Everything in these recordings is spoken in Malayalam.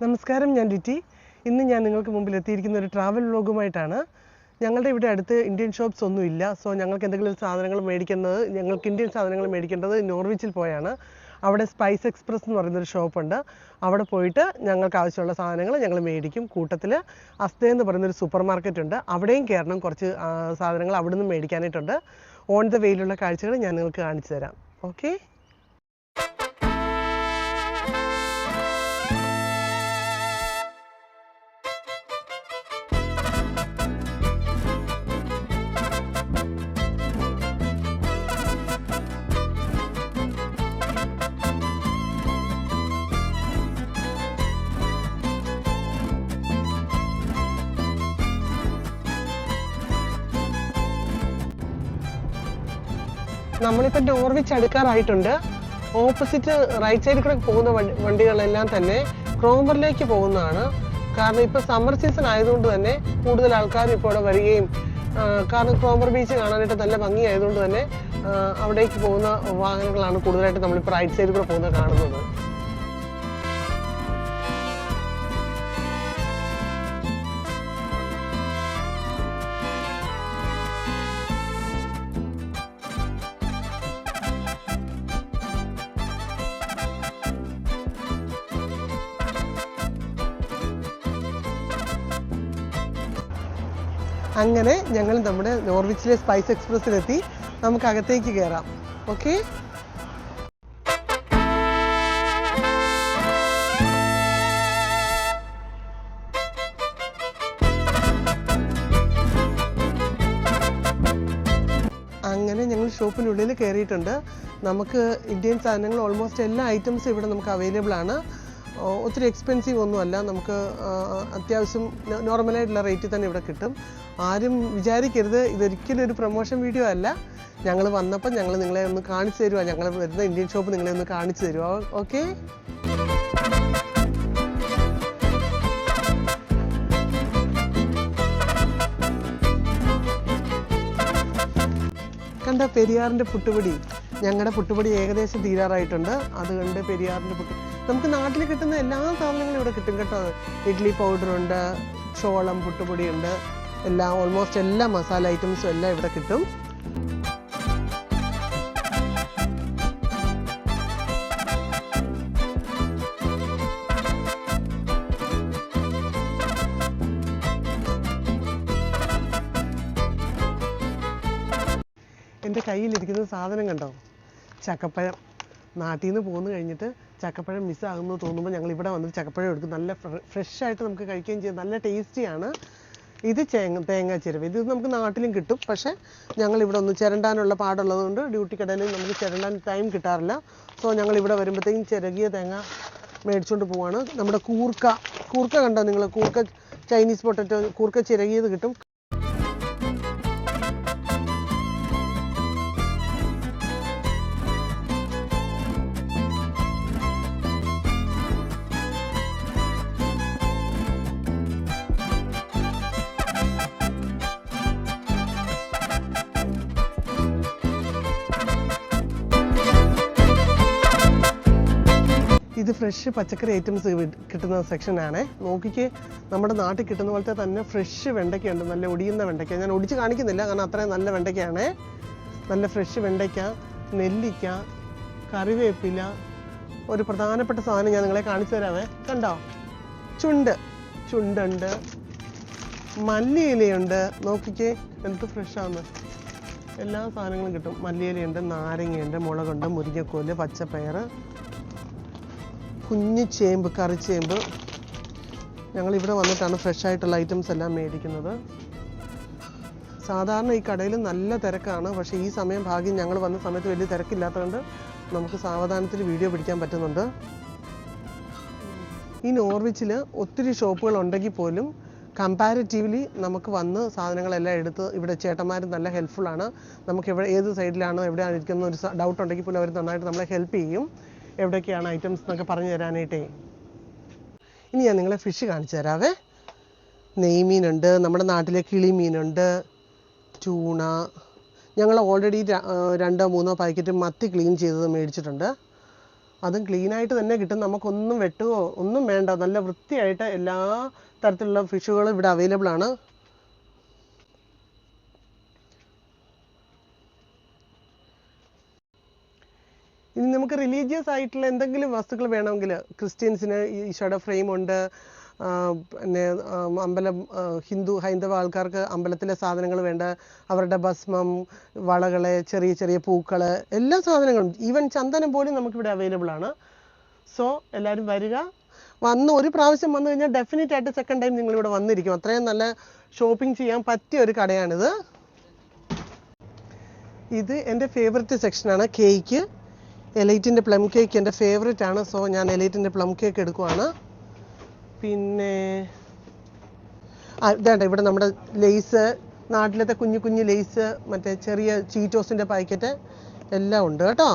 നമസ്കാരം, ഞാൻ ലിറ്റി. ഇന്ന് ഞാൻ നിങ്ങൾക്ക് മുമ്പിൽ എത്തിയിരിക്കുന്ന ഒരു ട്രാവൽ വ്ലോഗുമായിട്ടാണ്. ഞങ്ങളുടെ ഇവിടെ അടുത്ത് ഇന്ത്യൻ ഷോപ്സ് ഒന്നുമില്ല. സോ ഞങ്ങൾക്ക് എന്തെങ്കിലും ഇന്ത്യൻ സാധനങ്ങൾ മേടിക്കേണ്ടത് നോർവിച്ചിൽ പോയാണ്. അവിടെ സ്പൈസ് എക്സ്പ്രസ് എന്ന് പറയുന്നൊരു ഷോപ്പുണ്ട്. അവിടെ പോയിട്ട് ഞങ്ങൾക്ക് ആവശ്യമുള്ള സാധനങ്ങൾ ഞങ്ങൾ മേടിക്കും. കൂട്ടത്തിൽ അസ്തേ എന്ന് പറയുന്നൊരു സൂപ്പർ മാർക്കറ്റ് ഉണ്ട്, അവിടെയും കയറണം. കുറച്ച് സാധനങ്ങൾ അവിടെ നിന്ന് മേടിക്കാനായിട്ടുണ്ട്. ഓൺ ദ വേയിലുള്ള കാഴ്ചകൾ ഞാൻ നിങ്ങൾക്ക് കാണിച്ചു തരാം. ഓക്കെ. നമ്മളിപ്പോൾ നോർവിച്ച് അടുക്കാറായിട്ടുണ്ട്. ഓപ്പോസിറ്റ് റൈറ്റ് സൈഡിൽ കൂടെ പോകുന്ന വണ്ടികളെല്ലാം തന്നെ ക്രോംബറിലേക്ക് പോകുന്നതാണ്. കാരണം ഇപ്പോൾ സമ്മർ സീസൺ ആയതുകൊണ്ട് തന്നെ കൂടുതൽ ആൾക്കാർ ഇപ്പോൾ ഇവിടെ വരികയും, കാരണം ക്രോംബർ ബീച്ച് കാണാനായിട്ട് നല്ല ഭംഗി ആയതുകൊണ്ട് തന്നെ അവിടേക്ക് പോകുന്ന വാഹനങ്ങളാണ് കൂടുതലായിട്ട് നമ്മളിപ്പോൾ റൈറ്റ് സൈഡിൽ കൂടെ പോകുന്നത് കാണുന്നത്. അങ്ങനെ ഞങ്ങൾ നമ്മുടെ നോർവിച്ചിലെ സ്പൈസ് എക്സ്പ്രസ്സിലെത്തി. നമുക്ക് അകത്തേക്ക് കയറാം. ഓക്കെ. അങ്ങനെ ഞങ്ങൾ ഷോപ്പിനുള്ളിൽ കയറിയിട്ടുണ്ട്. നമുക്ക് ഇന്ത്യൻ സാധനങ്ങൾ ഓൾമോസ്റ്റ് എല്ലാ ഐറ്റംസും ഇവിടെ നമുക്ക് അവൈലബിൾ ആണ്. ഒത്തിരി എക്സ്പെൻസീവ് ഒന്നുമല്ല, നമുക്ക് അത്യാവശ്യം നോർമലായിട്ടുള്ള റേറ്റിൽ തന്നെ ഇവിടെ കിട്ടും. ആരും വിചാരിക്കരുത് ഇതൊരിക്കലും ഒരു പ്രൊമോഷൻ വീഡിയോ അല്ല. ഞങ്ങൾ വന്നപ്പോൾ ഞങ്ങൾ നിങ്ങളെ ഒന്ന് കാണിച്ചു തരുവാ, ഞങ്ങൾ വരുന്ന ഇന്ത്യൻ ഷോപ്പ് നിങ്ങളെ ഒന്ന് കാണിച്ചു തരുവാ. ഓക്കെ. കണ്ട പെരിയാറിൻ്റെ പുട്ടുപൊടി. ഞങ്ങളുടെ പുട്ടുപൊടി ഏകദേശം തീരാറായിട്ടുണ്ട്. അതുകൊണ്ട് പെരിയാറിൻ്റെ നമുക്ക് നാട്ടിൽ കിട്ടുന്ന എല്ലാ സാധനങ്ങളും ഇവിടെ കിട്ടും കേട്ടോ. ഇഡ്ഡലി പൗഡറുണ്ട്, ചോളം പുട്ടുപൊടിയുണ്ട്, എല്ലാം ഓൾമോസ്റ്റ് എല്ലാ മസാല ഐറ്റംസും എല്ലാം ഇവിടെ കിട്ടും. എൻ്റെ കയ്യിലിരിക്കുന്ന സാധനം കണ്ടോ, ചക്കപ്പഴം. നാട്ടിൽ നിന്ന് പോന്നു കഴിഞ്ഞിട്ട് ചക്കപ്പഴം മിസ്സാകുന്നു തോന്നുമ്പോൾ ഞങ്ങൾ ഇവിടെ വന്നിട്ട് ചക്കപ്പഴം എടുക്കും. നല്ല ഫ്രഷായിട്ട് നമുക്ക് കഴിക്കുകയും ചെയ്യും, നല്ല ടേസ്റ്റിയാണ്. ഇത് തേങ്ങ ചിരവ്. ഇത് നമുക്ക് നാട്ടിലും കിട്ടും, പക്ഷേ ഞങ്ങളിവിടെ ഒന്ന് ചിരണ്ടാനുള്ള പാടുള്ളതുകൊണ്ട് ഡ്യൂട്ടി കടയിൽ നമുക്ക് ചിരണ്ടാൻ ടൈം കിട്ടാറില്ല. സോ ഞങ്ങൾ ഇവിടെ വരുമ്പോഴത്തേക്കും ചിരകിയ തേങ്ങ മേടിച്ചുകൊണ്ട് പോവാണ്. നമ്മുടെ കൂർക്ക കണ്ടോ നിങ്ങൾ? കൂർക്ക ചൈനീസ് പൊട്ടറ്റോ, കൂർക്ക ചിരകിയത് കിട്ടും. ഇത് ഫ്രഷ് പച്ചക്കറി ഐറ്റംസ് കിട്ടുന്ന സെക്ഷനാണ്. നോക്കിക്ക്, നമ്മുടെ നാട്ടിൽ കിട്ടുന്ന പോലത്തെ തന്നെ ഫ്രഷ് വെണ്ടയ്ക്കയുണ്ട്, നല്ല ഒടിയുന്ന വെണ്ടയ്ക്ക. ഞാൻ ഒടിച്ച് കാണിക്കുന്നില്ല, കാരണം അത്രയും നല്ല വെണ്ടയ്ക്കയാണ്. നല്ല ഫ്രഷ് വെണ്ടയ്ക്ക, നെല്ലിക്ക, കറിവേപ്പില. ഒരു പ്രധാനപ്പെട്ട സാധനം ഞാൻ നിങ്ങളെ കാണിച്ചു തരാമേ. കണ്ടോ, ചുണ്ടുണ്ട്, മല്ലിയിലയുണ്ട്. നോക്കിക്കേ എന്ത് ഫ്രഷാണ്. എല്ലാ സാധനങ്ങളും കിട്ടും. മല്ലിയിലയുണ്ട്, നാരങ്ങയുണ്ട്, മുളകുണ്ട്, മുരിങ്ങക്കോല്, പച്ചപ്പയർ, കുഞ്ഞു ചേമ്പ്, കറിച്ചേമ്പ്. ഞങ്ങളിവിടെ വന്നിട്ടാണ് ഫ്രഷ് ആയിട്ടുള്ള ഐറ്റംസ് എല്ലാം മേടിക്കുന്നത്. സാധാരണ ഈ കടയിൽ നല്ല തിരക്കാണ്, പക്ഷേ ഈ സമയം ഭാഗ്യം ഞങ്ങൾ വന്ന സമയത്ത് വലിയ തിരക്കില്ലാത്തതുകൊണ്ട് നമുക്ക് സാവധാനത്തിൽ വീഡിയോ പിടിക്കാൻ പറ്റുന്നുണ്ട്. ഈ നോർവിച്ചിൽ ഒത്തിരി ഷോപ്പുകൾ ഉണ്ടെങ്കിൽ പോലും കമ്പാരിറ്റീവ്ലി നമുക്ക് വന്ന് സാധനങ്ങളെല്ലാം എടുത്ത്, ഇവിടെ ചേട്ടന്മാർ നല്ല ഹെൽപ്ഫുള്ളാണ്. നമുക്ക് ഏത് സൈഡിലാണോ എവിടെയാണ് ഇരിക്കുന്ന ഒരു ഡൗട്ട് ഉണ്ടെങ്കിൽ പോലും അവർ നന്നായിട്ട് നമ്മളെ ഹെൽപ്പ് ചെയ്യും, എവിടേക്കാണ് ഐറ്റംസ് എന്നൊക്കെ പറഞ്ഞു തരാനായിട്ടേ. ഇനി ഞാൻ നിങ്ങളെ ഫിഷ് കാണിച്ചു തരാവേ. നെയ്മീനുണ്ട്, നമ്മുടെ നാട്ടിലെ കിളിമീനുണ്ട്, ചൂണ. ഞങ്ങൾ ഓൾറെഡി 2-3 പാക്കറ്റ് മത്തി ക്ലീൻ ചെയ്തത് മേടിച്ചിട്ടുണ്ട്. അതും ക്ലീൻ ആയിട്ട് തന്നെ കിട്ടും. നമുക്കൊന്നും വെട്ടുകയോ ഒന്നും വേണ്ട. നല്ല വൃത്തിയായിട്ട് എല്ലാ തരത്തിലുള്ള ഫിഷുകളും ഇവിടെ അവൈലബിൾ ആണ്. ഇനി നമുക്ക് റിലീജിയസ് ആയിട്ടുള്ള എന്തെങ്കിലും വസ്തുക്കൾ വേണമെങ്കിൽ, ക്രിസ്ത്യൻസിന് ഈശോയുടെ ഫ്രെയിം ഉണ്ട്, പിന്നെ അമ്പലം ഹൈന്ദവ ആൾക്കാർക്ക് അമ്പലത്തിലെ സാധനങ്ങൾ വേണ്ട, അവരുടെ ഭസ്മം, വളകള്, ചെറിയ ചെറിയ പൂക്കള്, എല്ലാ സാധനങ്ങളും, ഈവൻ ചന്ദനം പോലും നമുക്കിവിടെ അവൈലബിൾ ആണ്. സോ എല്ലാവരും വരിക. ഒരു പ്രാവശ്യം വന്നു കഴിഞ്ഞാൽ ഡെഫിനറ്റ് ആയിട്ട് സെക്കൻഡ് ടൈം നിങ്ങളിവിടെ വന്നിരിക്കും. അത്രയും നല്ല ഷോപ്പിംഗ് ചെയ്യാൻ പറ്റിയ ഒരു കടയാണിത്. ഇത് എൻ്റെ ഫേവററ്റ് സെക്ഷനാണ്. കേക്ക്, എലൈറ്റിൻ്റെ പ്ലം കേക്ക് എൻ്റെ ഫേവററ്റ് ആണ്. സോ ഞാൻ എലൈറ്റിൻ്റെ പ്ലം കേക്ക് എടുക്കുവാണ്. പിന്നെ ഇതാണ്ട് ഇവിടെ നമ്മുടെ ലേസ്, നാട്ടിലത്തെ കുഞ്ഞു കുഞ്ഞു ലേസ്, മറ്റേ ചെറിയ ചീറ്റോസിൻ്റെ പാക്കറ്റ് എല്ലാം ഉണ്ട് കേട്ടോ.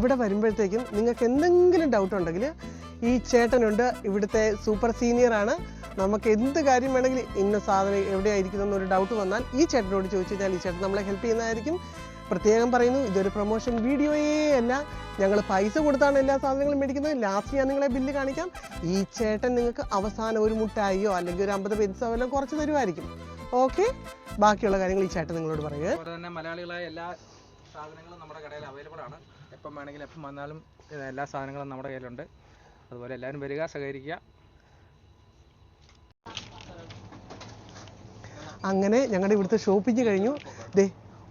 ഇവിടെ വരുമ്പോഴത്തേക്കും നിങ്ങൾക്ക് എന്തെങ്കിലും ഡൗട്ട് ഉണ്ടെങ്കിൽ ഈ ചേട്ടനുണ്ട്, ഇവിടുത്തെ സൂപ്പർ സീനിയർ ആണ്. നമുക്ക് എന്ത് കാര്യം വേണമെങ്കിൽ ഇന്ന സാധനം എവിടെയായിരിക്കും എന്നൊരു ഡൗട്ട് വന്നാൽ ഈ ചേട്ടനോട് ചോദിച്ചു കഴിഞ്ഞാൽ ഈ ചേട്ടൻ നമ്മളെ ഹെൽപ്പ് ചെയ്യുന്നതായിരിക്കും. പ്രത്യേകം പറയുന്നു, ഇതൊരു പ്രൊമോഷൻ വീഡിയോയേ അല്ല. ഞങ്ങൾ പൈസ കൊടുത്താണ് എല്ലാ സാധനങ്ങളും മേടിക്കുന്നത്. ലാസ്റ്റ് ഞാൻ നിങ്ങളെ ബില്ല് കാണിക്കാം. ഈ ചേട്ടൻ നിങ്ങൾക്ക് അവസാനം ഒരു മുട്ടായിയോ അല്ലെങ്കിൽ ഒരു 50 പൈസ വല്ലതും കുറച്ച് തരുമായിരിക്കും. ഓക്കെ, ബാക്കിയുള്ള കാര്യങ്ങൾ ഈ ചേട്ടൻ നിങ്ങളോട് പറയുക. അതുപോലെ തന്നെ മലയാളികളായ എല്ലാ സാധനങ്ങളും നമ്മുടെ കടയിൽ അവൈലബിൾ ആണ്. എപ്പം വേണമെങ്കിലും എപ്പം വന്നാലും എല്ലാ സാധനങ്ങളും നമ്മുടെ കയ്യിലുണ്ട്. അതുപോലെ എല്ലാവരും വരിക, സഹകരിക്കുക. അങ്ങനെ ഞങ്ങളുടെ ഇവിടുത്തെ ഷോപ്പിംഗ് കഴിഞ്ഞു.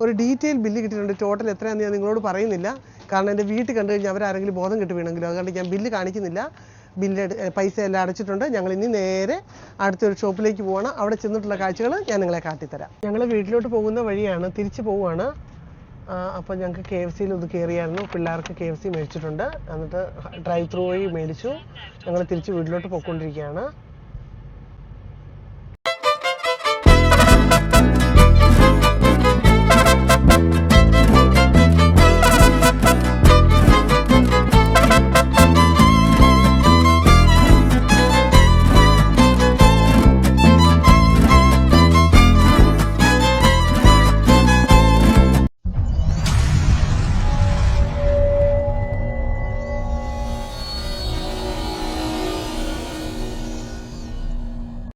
ഒരു ഡീറ്റെയിൽ ബില്ല് കിട്ടിയിട്ടുണ്ട്. ടോട്ടൽ എത്രയാണെന്ന് ഞാൻ നിങ്ങളോട് പറയുന്നില്ല, കാരണം എൻ്റെ വീട്ടിൽ കണ്ടു കഴിഞ്ഞാൽ അവരാരെങ്കിലും ബോധം കിട്ടി വീണെങ്കിലും. അതുകൊണ്ട് ഞാൻ ബില്ല് കാണിക്കുന്നില്ല. പൈസ എല്ലാം അടച്ചിട്ടുണ്ട്. ഞങ്ങൾ ഇനി നേരെ അടുത്തൊരു ഷോപ്പിലേക്ക് പോവാണ്. അവിടെ ചെന്നിട്ടുള്ള കാഴ്ചകൾ ഞാൻ നിങ്ങളെ കാട്ടിത്തരാം. ഞങ്ങൾ വീട്ടിലോട്ട് പോകുന്ന വഴിയാണ്, തിരിച്ചു പോവുകയാണ്. അപ്പോൾ ഞങ്ങൾക്ക് KFC ഒന്ന് കയറിയായിരുന്നു. പിള്ളേർക്ക് KFC മേടിച്ചിട്ടുണ്ട്. എന്നിട്ട് ഡ്രൈവ് ത്രൂ വഴി മേടിച്ചു. ഞങ്ങൾ തിരിച്ച് വീട്ടിലോട്ട് പോയിക്കൊണ്ടിരിക്കുകയാണ്.